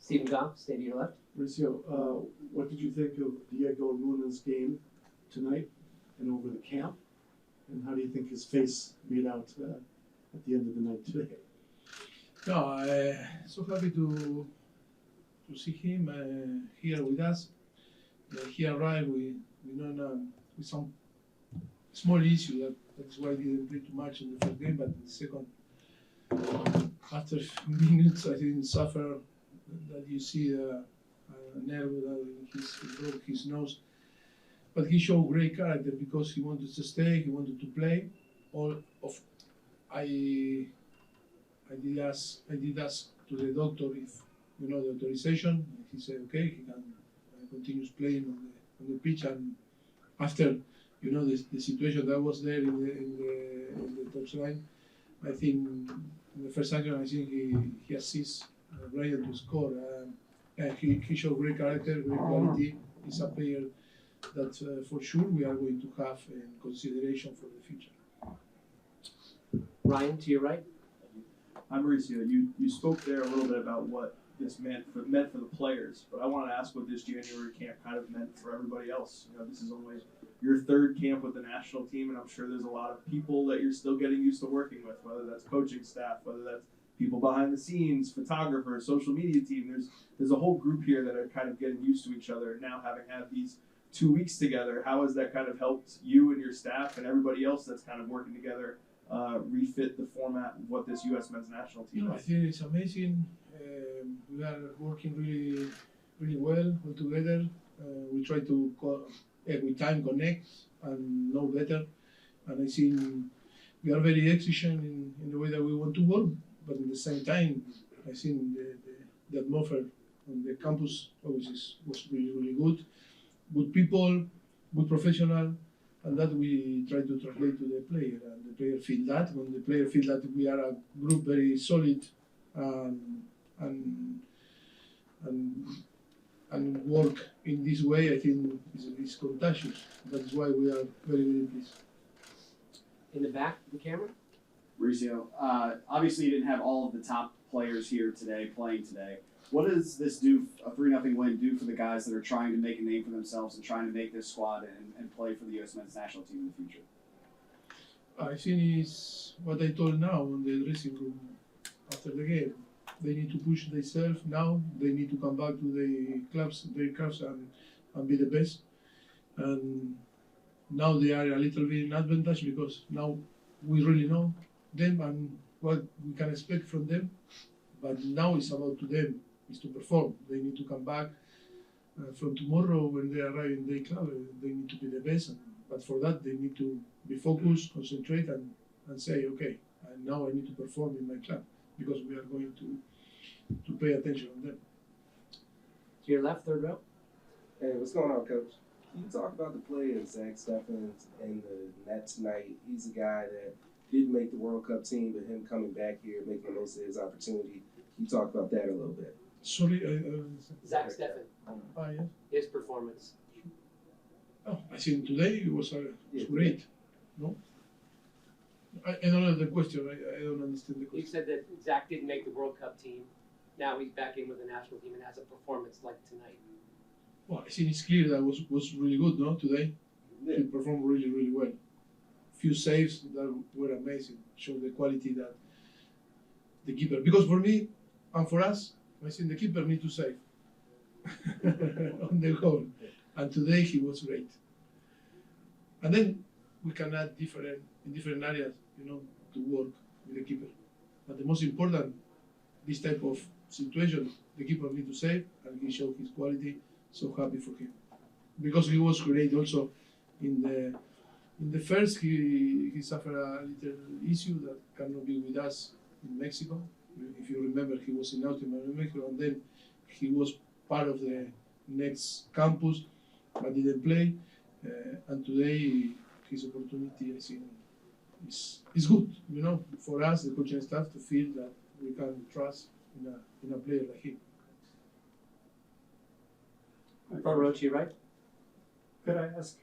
Stephen Goff, stay to your left. Mauricio, what did you think of Diego Luna's game tonight and over the camp? And how do you think his face made out at the end of the night today? No, so happy to see him here with us. He arrived with some small issue that's why he didn't play too much in the first game, but in the second, after minutes, I didn't suffer. That you see a nerve that he broke his nose, but he showed great character because he wanted to stay, he wanted to play. I did ask to the doctor if the authorization. He said okay, he can continue playing on the pitch. And after the situation that was there in the touch line, I think in the first action I think he assists Brian to score. He showed great character, great quality. He's a player that for sure we are going to have in consideration for the future. Ryan, to your right. Hi, Mauricio. You spoke there a little bit about what this meant for the players, but I want to ask what this January camp kind of meant for everybody else. This is only your third camp with the national team, and I'm sure there's a lot of people that you're still getting used to working with, whether that's coaching staff, whether that's people behind the scenes, photographers, social media team. There's a whole group here that are kind of getting used to each other. And now having had these 2 weeks together, how has that kind of helped you and your staff and everybody else that's kind of working together refit the format of what this U.S. men's national team is? I think it's amazing. We are working really, really well all together. We try to every time connect and know better. And I think we are very exigent in the way that we want to work. But at the same time, I think the atmosphere on the campus always was really, really good. Good people, good professional, and that we try to translate to the player. And the player feel that. When the player feel that we are a group very solid and work in this way, I think is contagious. That's why we are very, very pleased. In the back of the camera. Mauricio, obviously you didn't have all of the top players here today, playing today. What does this do, a 3-0 win, do for the guys that are trying to make a name for themselves and trying to make this squad and play for the U.S. men's national team in the future? I think it's what I told now in the dressing room after the game. They need to push themselves now. They need to come back to their clubs and be the best. And now they are a little bit in advantage because now we really know them and what we can expect from them. But now it's about to them, is to perform. They need to come back from tomorrow when they arrive in their club. They need to be the best. But for that, they need to be focused, concentrate, and say, okay, and now I need to perform in my club because we are going to pay attention on them. To your left, third row. Hey, what's going on, Coach? Can you talk about the play of Zach Stephens in the net tonight? He's a guy that didn't make the World Cup team, but him coming back here, making the most of his opportunity. Can you talk about that a little bit? Sorry, Zach Steffen. yes. His performance. Oh, I think today it was great. No? I don't know the question. I don't understand the You question. said that Zach didn't make the World Cup team. Now he's back in with the national team and has a performance like tonight. Well, I think it's clear that was really good, no? Today, he performed really, really well. Few saves that were amazing. Showed the quality that the keeper. Because for me and for us, I think the keeper need to save on the goal. And today he was great. And then we can add in different areas, to work with the keeper. But the most important, this type of situation, the keeper need to save, and he showed his quality. So happy for him, because he was great also in the first. He suffered a little issue that cannot be with us in Mexico. If you remember, he was in Altima in Mexico, and then he was part of the next campus, but didn't play. And today, his opportunity, I think, is good. For us, the coaching staff, to feel that we can trust in a player like him. Front row to your right. Could I ask,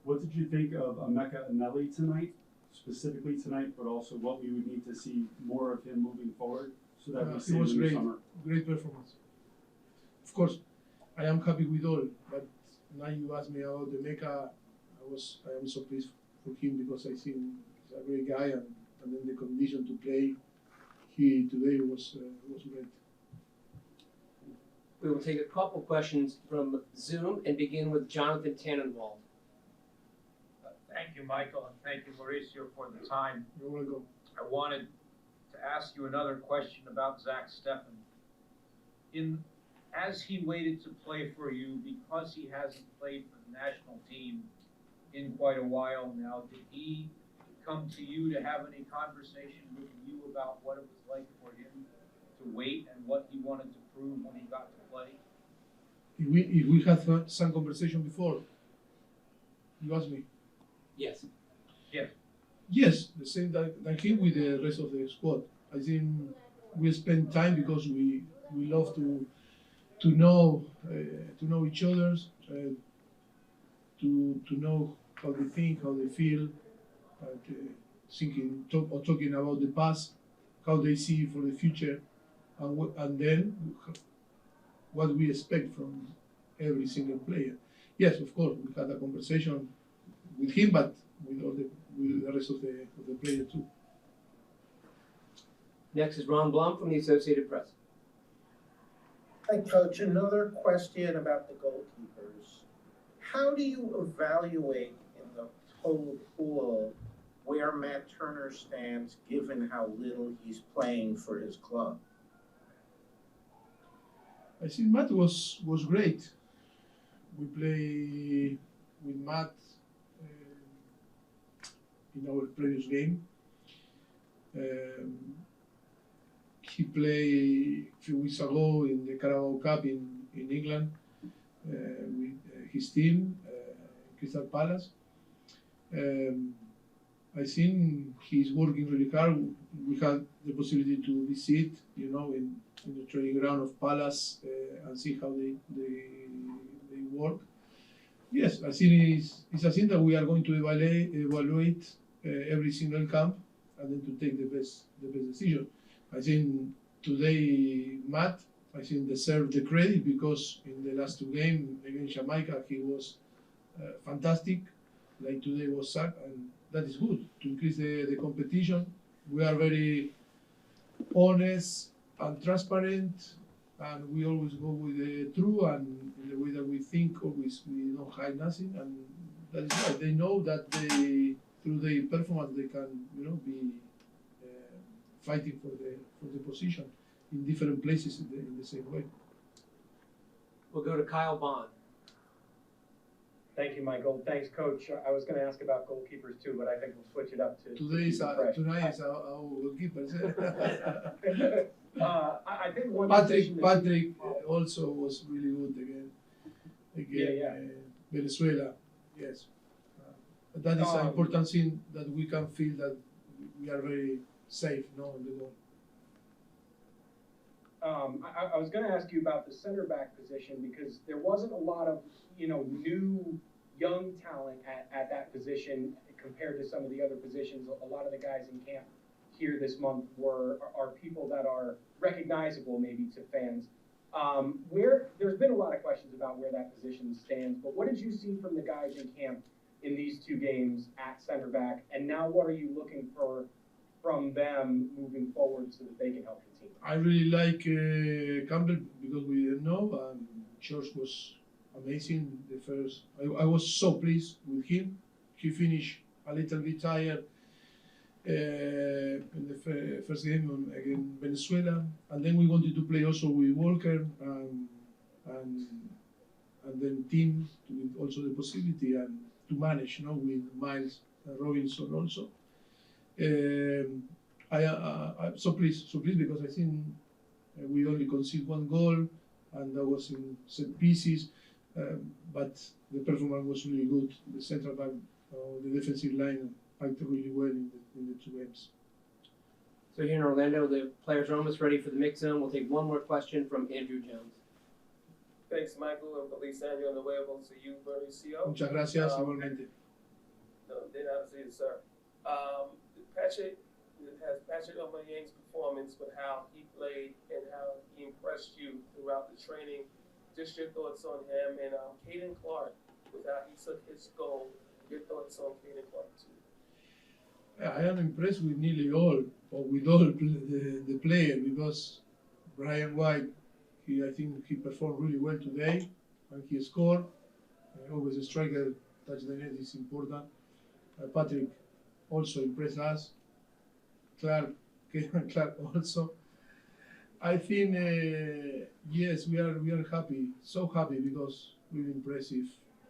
what did you think of Emeka Anelli tonight, specifically tonight, but also what we would need to see more of him moving forward so that we see him in the summer? Great performance. course, I am happy with all. But now you ask me about the Mecca, I am so pleased for him because I think he's a great guy, and then the condition to play he today was great. We will take a couple questions from Zoom and begin with Jonathan Tannenwald. Thank you, Michael, and thank you, Mauricio, for the time. You're welcome. I wanted to ask you another question about Zach Steffen. As he waited to play for you, because he hasn't played for the national team in quite a while now, did he come to you to have any conversation with you about what it was like for him to wait and what he wanted to prove when he got to play? If we had some conversation before, you asked me. Yes. Yes, the same than him with the rest of the squad. I think we spend time because we love to know each other, to know how they think, how they feel, talking about the past, how they see for the future, and then what we expect from every single player. Yes, of course, we had a conversation with him, but with the rest of the players too. Next is Ron Blum from the Associated Press. Hi, Coach. Another question about the goalkeepers. How do you evaluate in the total pool where Matt Turner stands, given how little he's playing for his club? I think Matt was great. We play with Matt in our previous game. He played a few weeks ago in the Carabao Cup in England with his team, Crystal Palace. I think he's working really hard. We had the possibility to visit, in the training ground of Palace and see how they work. Yes, I think it's a thing that we are going to evaluate every single camp and then to take the best decision. I think today Matt, deserved the credit because in the last two games against Jamaica he was fantastic. Like today was Zach, and that is good to increase the competition. We are very honest and transparent, and we always go with the truth and in the way that we think. Always we don't hide nothing, and that is right. They know that through their performance they can be fighting for the position in different places in the same way. We'll go to Kyle Bond. Thank you, Michael. Thanks, Coach. I was going to ask about goalkeepers too, but I think we'll switch it up to tonight is our goalkeepers. I think one Patrick also was really good again. Venezuela. Yes, that is an important thing that we can feel that we are very safe now on the goal. I was going to ask you about the center back position because there wasn't a lot of new young talent at that position compared to some of the other positions. A lot of the guys in camp here this month are people that are recognizable maybe to fans. Where there's been a lot of questions about where that position stands, but what did you see from the guys in camp in these two games at center back, and now what are you looking for from them moving forward so that they can help the team? I really like Campbell because we didn't know. George was amazing. I was so pleased with him. He finished a little bit tired in the first game against Venezuela, and then we wanted to play also with Walker and then Tim with also the possibility and to manage, with Miles Robinson also. I'm so pleased because I think we only conceded one goal, and that was in set pieces. But the performance was really good. The central back, the defensive line acted really well in the two games. So here in Orlando, the players are almost ready for the mix zone. We'll take one more question from Andrew Jones. Thanks, Michael, and feliz año nuevo to you, Mauricio. Muchas gracias, igualmente. No, de nada, sir. Patrick Aubameyang's performance with how he played and how he impressed you throughout the training Just your thoughts on him and Caden Clark, with how he took his goal. Your thoughts on Caden Clark too. I am impressed with nearly all, or with all the players, because Brian White, I think he performed really well today, and he scored. Always a striker, touch the net is important. Patrick also impressed us. Clark also. I think yes, we are happy, so happy, because really impressive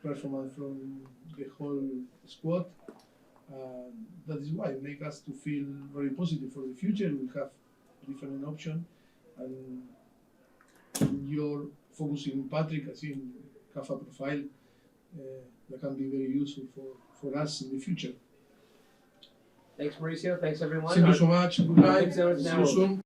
performance from the whole squad. That is why it makes us to feel very positive for the future. We have different options, and you're focusing Patrick, I think, have a profile that can be very useful for us in the future. Thanks, Mauricio. Thanks, everyone. Thank you so much. Good night. Our See you soon.